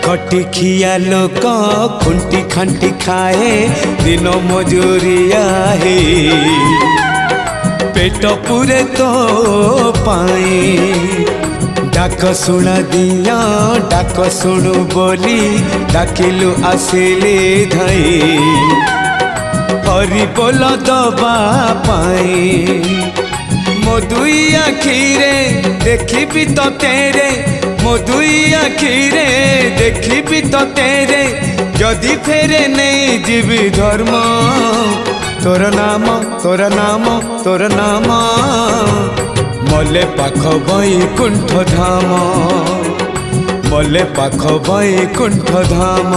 खटिखिया लोक खुंटी खांटी खाए दिन मजूरिया है पेट पूरे तो पाए डाक शुणा दिया डाक शुणु बोली डाकिलु आसिले धई हरि बोल दबा पाए मो दुई आखिरे देखी तो तेरे मो दुई आखिरे देखी तो तेरे जदि फेरे नहीं जीवी धर्म तोर नाम तोर नाम तोर नाम मले पाख बैकुंठ धाम मले पाख बैकुंठ धाम।